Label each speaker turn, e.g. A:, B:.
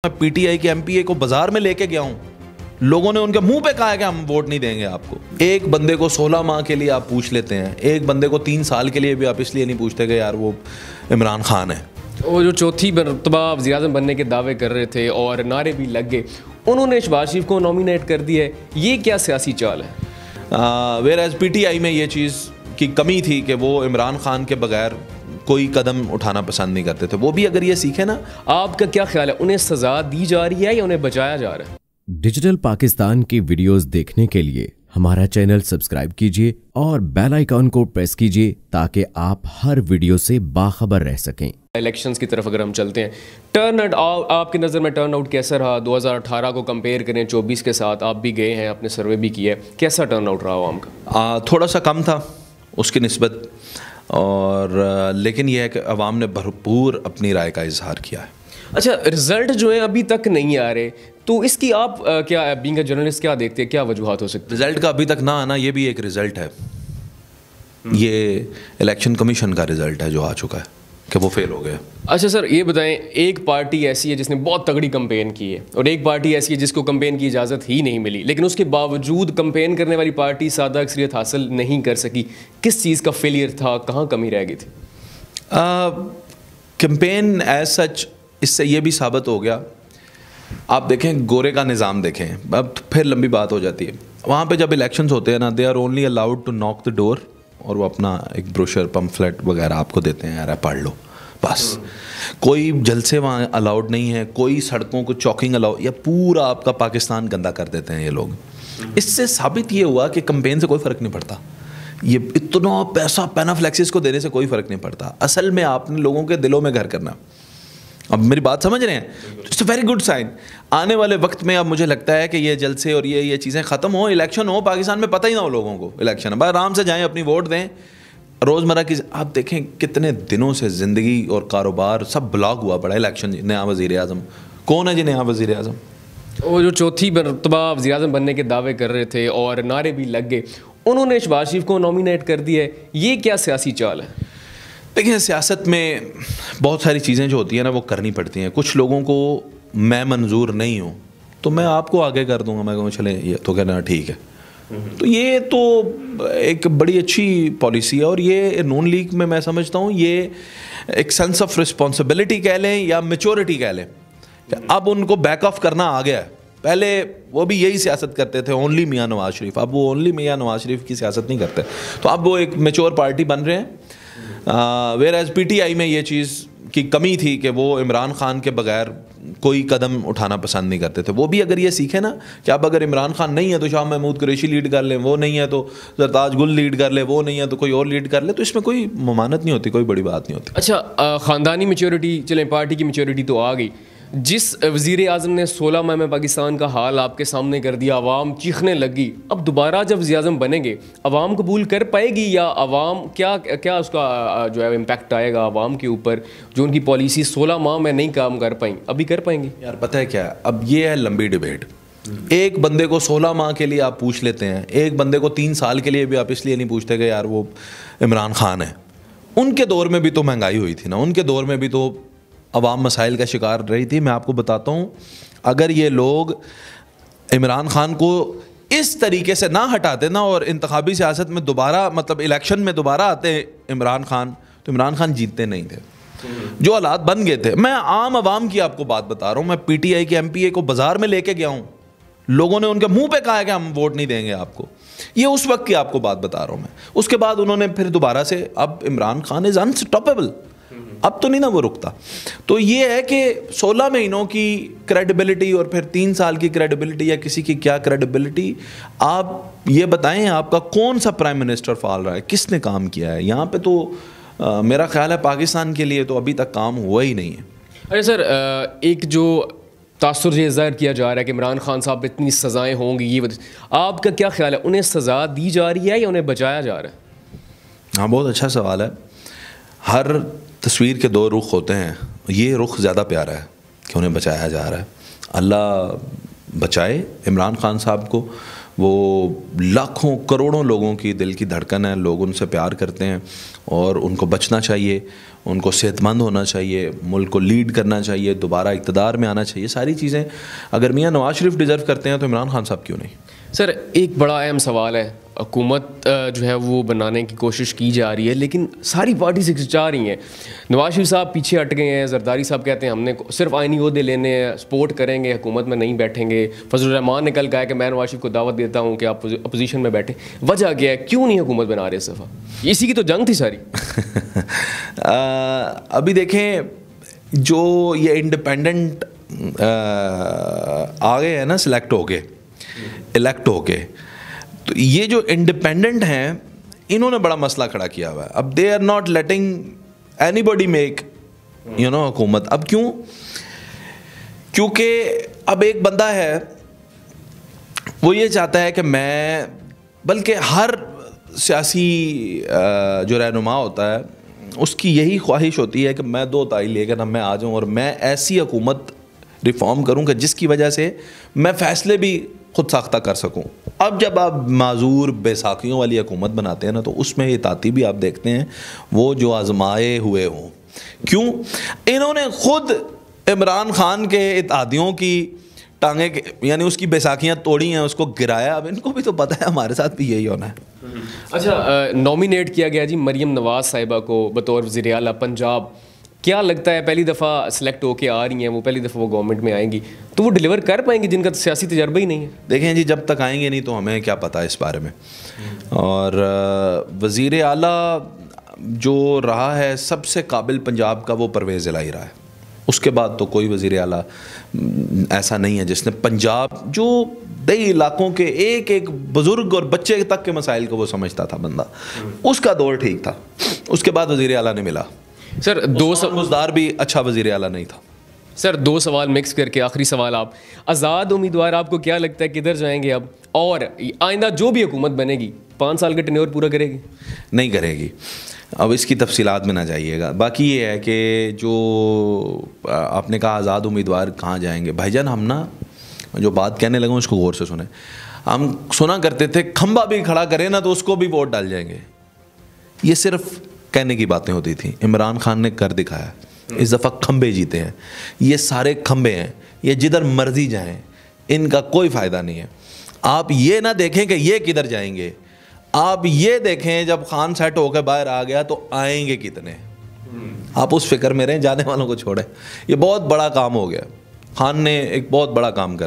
A: میں P T I کے M P اے کو بازار میں لے کے گیا ہوں, لوگوں نے ان کے منہ پہ کہا ہے کہ ہم ووٹ نہیں دیں گے آپ کو. ایک بندے کو 16 ماہ کے لیے آپ پوچھ لیتے ہیں, ایک بندے کو 3 سال کے لیے بھی آپ اس لیے نہیں پوچھتے کہ یار وہ عمران خان ہے.
B: وہ جو چوتھی مرتبہ وزیر اعظم بننے کے دعوے کر رہے تھے اور نعرے بھی لگ گئے, انہوں نے شہباز شریف کو نامینیٹ کر دیا ہے, یہ کیا سیاسی چال ہے؟
A: Where as P T I میں یہ چیز کی کمی تھی کہ وہ عمران خان کے بغیر کوئی قدم اٹھانا پسند نہیں کرتے تھے. وہ بھی اگر یہ سیکھے نا.
B: آپ کا کیا خیال ہے, انہیں سزا دی جا رہی ہے یا انہیں بچایا جا رہا ہے؟
C: ڈیجیٹل پاکستان کی ویڈیوز دیکھنے کے لیے ہمارا چینل سبسکرائب کیجیے اور بیل آئیکن کو پریس کیجیے تاکہ آپ ہر ویڈیو سے باخبر رہ سکیں.
B: الیکشنز کی طرف اگر ہم چلتے ہیں, ٹرن آؤٹ آپ کی نظر میں ٹرن آؤٹ کیسا رہا؟ 2018 کو کمپیئر کریں 24 کے ساتھ, آپ بھی گئے ہیں, آپ نے سروے بھی کیا ہے, کیسا ٹرن آؤٹ رہا عوام کا؟
A: تھوڑا سا کم تھا اس کی نسبت, اور لیکن یہ ہے کہ عوام نے بھرپور اپنی رائے کا اظہار کیا ہے.
B: اچھا, رزلٹ جو ہیں ابھی تک نہیں آ رہے, تو اس کی آپ کیا بینگ اے جرنلسٹ کیا دیکھتے ہیں, کیا وجوہات ہو سکتی ہیں؟
A: رزلٹ کا ابھی تک نہ آنا یہ بھی ایک رزلٹ ہے. یہ الیکشن کمیشن کا رزلٹ ہے جو آ چکا ہے کہ وہ فیل ہو گیا.
B: اچھا سر, یہ بتائیں, ایک پارٹی ایسی ہے جس نے بہت تگڑی کمپین کی ہے اور ایک پارٹی ایسی ہے جس کو کمپین کی اجازت ہی نہیں ملی, لیکن اس کے باوجود کمپین کرنے والی پارٹی سادہ اکثریت حاصل نہیں کر سکی. کس چیز کا فیلئر تھا, کہاں کمی رہ گئی تھی؟
A: کمپین ایز سچ اس سے یہ بھی ثابت ہو گیا. آپ دیکھیں گورے کا نظام دیکھیں, اب پھر لمبی بات ہو جاتی ہے. وہاں پہ جب الیکشنز ہوتے ہیں نا, they are only allowed to knock the ڈور, اور وہ اپنا ایک بروشر پمفلیٹ وغیرہ آپ کو دیتے ہیں, یار پڑھ لو بس. کوئی جلسے وہاں الاؤڈ نہیں ہے, کوئی سڑکوں کو چوکنگ الاؤڈ, یا پورا آپ کا پاکستان گندا کر دیتے ہیں یہ لوگ. اس سے ثابت یہ ہوا کہ کمپین سے کوئی فرق نہیں پڑتا. یہ اتنا پیسہ پینافلیکسس کو دینے سے کوئی فرق نہیں پڑتا. اصل میں آپ نے لوگوں کے دلوں میں گھر کرنا. اب میری بات سمجھ رہے ہیں؟ It's a very good sign. آنے والے وقت میں اب مجھے لگتا ہے کہ یہ جلسے اور یہ چیزیں ختم ہوں, الیکشن ہو پاکستان میں, پتہ ہی نہ ہو لوگوں کو الیکشن ہے, بس آرام سے جائیں اپنی ووٹ دیں. روزمرہ کی آپ دیکھیں کتنے دنوں سے زندگی اور کاروبار سب بلاک ہوا پڑا ہے. الیکشن, نیا وزیر اعظم کون ہے جی؟ نیا وزیر اعظم
B: وہ جو چوتھی مرتبہ وزیر اعظم بننے کے دعوے کر رہے تھے اور نعرے بھی لگ گئے, انہوں نے شہباز شریف کو نامینیٹ کر دیا ہے, یہ کیا سیاسی چال ہے؟
A: دیکھیں, سیاست میں بہت ساری چیزیں جو ہوتی ہیں نا وہ کرنی پڑتی ہیں. کچھ لوگوں کو میں منظور نہیں ہوں تو میں آپ کو آگے کر دوں گا, میں کہوں چلیں یہ تو کہنا ٹھیک ہے. تو یہ تو ایک بڑی اچھی پالیسی ہے, اور یہ نون لیگ میں سمجھتا ہوں یہ ایک سینس آف رسپانسبلٹی کہہ لیں یا میچورٹی کہہ لیں, کہ اب ان کو بیک آف کرنا آ گیا ہے. پہلے وہ بھی یہی سیاست کرتے تھے, اونلی میاں نواز شریف. اب وہ اونلی میاں نواز شریف کی سیاست نہیں کرتے, تو اب وہ ایک میچور پارٹی بن رہے ہیں. Where as P T I میں یہ چیز کی کمی تھی کہ وہ عمران خان کے بغیر کوئی قدم اٹھانا پسند نہیں کرتے تھے. وہ بھی اگر یہ سیکھیں نا کہ اب اگر عمران خان نہیں ہے تو شاہ محمود قریشی لیڈ کر لیں, وہ نہیں ہے تو زرتاج گل لیڈ کر لے, وہ نہیں ہے تو کوئی اور لیڈ کر لے, تو اس میں کوئی ممانعت نہیں ہوتی, کوئی بڑی بات نہیں ہوتی.
B: اچھا, خاندانی میچورٹی چلیں, پارٹی کی میچورٹی تو آ گئی. جس وزیر اعظم نے 16 ماہ میں پاکستان کا حال آپ کے سامنے کر دیا, عوام چیخنے لگی, اب دوبارہ جب وزیر اعظم بنیں گے عوام قبول کر پائے گی, یا عوام کیا اس کا جو ہے امپیکٹ آئے گا عوام کے اوپر, جو ان کی پالیسی 16 ماہ میں نہیں کام کر پائیں, ابھی کر پائیں گی؟
A: یار پتہ ہے کیا, اب یہ ہے لمبی ڈیبیٹ. ایک بندے کو 16 ماہ کے لیے آپ پوچھ لیتے ہیں, ایک بندے کو 3 سال کے لیے بھی آپ اس لیے نہیں پوچھتے کہ یار وہ عمران خان ہے. ان کے دور میں بھی تو مہنگائی ہوئی تھی نا, ان کے دور میں بھی تو عوام مسائل کا شکار رہی تھی. میں آپ کو بتاتا ہوں, اگر یہ لوگ عمران خان کو اس طریقے سے نہ ہٹاتے نا اور انتخابی سیاست میں دوبارہ, مطلب الیکشن میں دوبارہ آتے عمران خان, تو عمران خان جیتتے نہیں تھے. جو حالات بن گئے تھے, میں عام عوام کی آپ کو بات بتا رہا ہوں. میں پی ٹی آئی کے ایم پی اے کو بازار میں لے کے گیا ہوں, لوگوں نے ان کے منہ پہ کہا ہے کہ ہم ووٹ نہیں دیں گے آپ کو. یہ اس وقت کی آپ کو بات بتا رہا ہوں میں. اس کے بعد انہوں نے پھر دوبارہ سے, اب عمران خان از انسٹاپیبل, اب تو نہیں نا وہ رکتا. تو یہ ہے کہ 16 مہینوں کی کریڈیبلٹی اور پھر 3 سال کی کریڈیبلٹی, یا کسی کی کیا کریڈیبلٹی, آپ یہ بتائیں آپ کا کون سا پرائم منسٹر فال رہا ہے, کس نے کام کیا ہے یہاں پہ؟ تو میرا خیال ہے پاکستان کے لیے تو ابھی تک کام ہوا ہی نہیں ہے.
B: ارے سر, ایک جو تاثر یہ ظاہر کیا جا رہا ہے کہ عمران خان صاحب اتنی سزائیں ہوں گی, یہ آپ کا کیا خیال ہے, انہیں سزا دی جا رہی ہے یا انہیں بچایا جا رہا ہے؟
A: ہاں, بہت اچھا سوال ہے. ہر تصویر کے 2 رخ ہوتے ہیں, یہ رخ زیادہ پیارا ہے کہ انہیں بچایا جا رہا ہے. اللہ بچائے عمران خان صاحب کو, وہ لاکھوں کروڑوں لوگوں کی دل کی دھڑکن ہے, لوگ ان سے پیار کرتے ہیں اور ان کو بچنا چاہیے, ان کو صحت مند ہونا چاہیے, ملک کو لیڈ کرنا چاہیے, دوبارہ اقتدار میں آنا چاہیے. ساری چیزیں اگر میاں نواز شریف ڈیزرو کرتے ہیں تو عمران خان صاحب کیوں نہیں؟
B: سر ایک بڑا اہم سوال ہے, حکومت جو ہے وہ بنانے کی کوشش کی جا رہی ہے لیکن ساری پارٹی سے چاہ رہی ہیں. نواز شریف صاحب پیچھے ہٹ گئے ہیں, زرداری صاحب کہتے ہیں ہم نے صرف آئینی عہدے لینے ہیں, سپورٹ کریں گے, حکومت میں نہیں بیٹھیں گے. فضل الرحمان نے کل کہا کہ میں نواز شریف کو دعوت دیتا ہوں کہ آپ اپوزیشن میں بیٹھیں. وجہ کیا ہے, کیوں نہیں حکومت بنا رہے اس دفعہ؟ اسی کی تو جنگ تھی ساری.
A: ابھی دیکھیں جو یہ انڈیپینڈنٹ آ گئے ہیں نا, سلیکٹ ہو کے, الیکٹ ہو کے, تو یہ جو انڈیپینڈنٹ ہیں انہوں نے بڑا مسئلہ کھڑا کیا ہوا ہے. اب they are not letting anybody make حکومت. اب کیوں؟ کیونکہ اب ایک بندہ ہے وہ یہ چاہتا ہے کہ میں, بلکہ ہر سیاسی جو رہنما ہوتا ہے اس کی یہی خواہش ہوتی ہے کہ میں 2 تائی لے کر میں آ جاؤں اور میں ایسی حکومت ریفارم کروں کہ جس کی وجہ سے میں فیصلے بھی خود ساختہ کر سکوں. اب جب آپ معذور بے ساکھیوں والی حکومت بناتے ہیں نا تو اس میں اطاعتی بھی آپ دیکھتے ہیں وہ جو آزمائے ہوئے ہوں. کیوں؟ انہوں نے خود عمران خان کے اتحادیوں کی ٹانگیں یعنی اس کی بیساکھیاں توڑی ہیں, اس کو گرایا. اب ان کو بھی تو پتہ ہے ہمارے ساتھ بھی یہی ہونا ہے.
B: اچھا, نامینیٹ کیا گیا جی مریم نواز صاحبہ کو بطور وزیر اعلیٰ پنجاب. کیا لگتا ہے پہلی دفعہ سلیکٹ ہو کے آ رہی ہیں وہ, پہلی دفعہ وہ گورنمنٹ میں آئیں گی تو وہ ڈیلیور کر پائیں گی جن کا سیاسی تجربہ ہی نہیں ہے؟
A: دیکھیں جی, جب تک آئیں گے نہیں تو ہمیں کیا پتہ اس بارے میں. اور وزیر اعلیٰ جو رہا ہے سب سے قابل پنجاب کا وہ پرویز الہی رہا ہے. اس کے بعد تو کوئی وزیر اعلیٰ ایسا نہیں ہے جس نے پنجاب جو دیہی علاقوں کے ایک ایک بزرگ اور بچے تک کے مسائل کو وہ سمجھتا تھا بندہ, اس کا دور ٹھیک تھا. اس کے بعد وزیر اعلیٰ نے ملا.
B: سر
A: مزدار بھی اچھا وزیر اعلیٰ نہیں تھا.
B: سر 2 سوال مکس کر کے آخری سوال, آپ آزاد امیدوار آپ کو کیا لگتا ہے کدھر جائیں گے اب, اور آئندہ جو بھی حکومت بنے گی 5 سال کا ٹینیور پورا کرے گی؟
A: نہیں کرے گی. اب اس کی تفصیلات میں نہ جائیے گا. باقی یہ ہے کہ جو آپ نے کہا آزاد امیدوار کہاں جائیں گے, بھائی جان ہم نا جو بات کہنے لگا اس کو غور سے سنیں. ہم سنا کرتے تھے کھمبا بھی کھڑا کرے نا تو اس کو بھی ووٹ ڈال جائیں گے. یہ صرف کہنے کی باتیں ہوتی تھیں. عمران خان نے کر دکھایا. اس دفعہ کھمبے جیتے ہیں. یہ سارے کھمبے ہیں, یہ جدھر مرضی جائیں, ان کا کوئی فائدہ نہیں ہے. آپ یہ نہ دیکھیں کہ یہ کدھر جائیں گے, آپ یہ دیکھیں جب خان سیٹ ہو کے باہر آ گیا تو آئیں گے کتنے. آپ اس فکر میں رہیں, جانے والوں کو چھوڑیں. یہ بہت بڑا کام ہو گیا. خان نے ایک بہت بڑا کام کر دیا.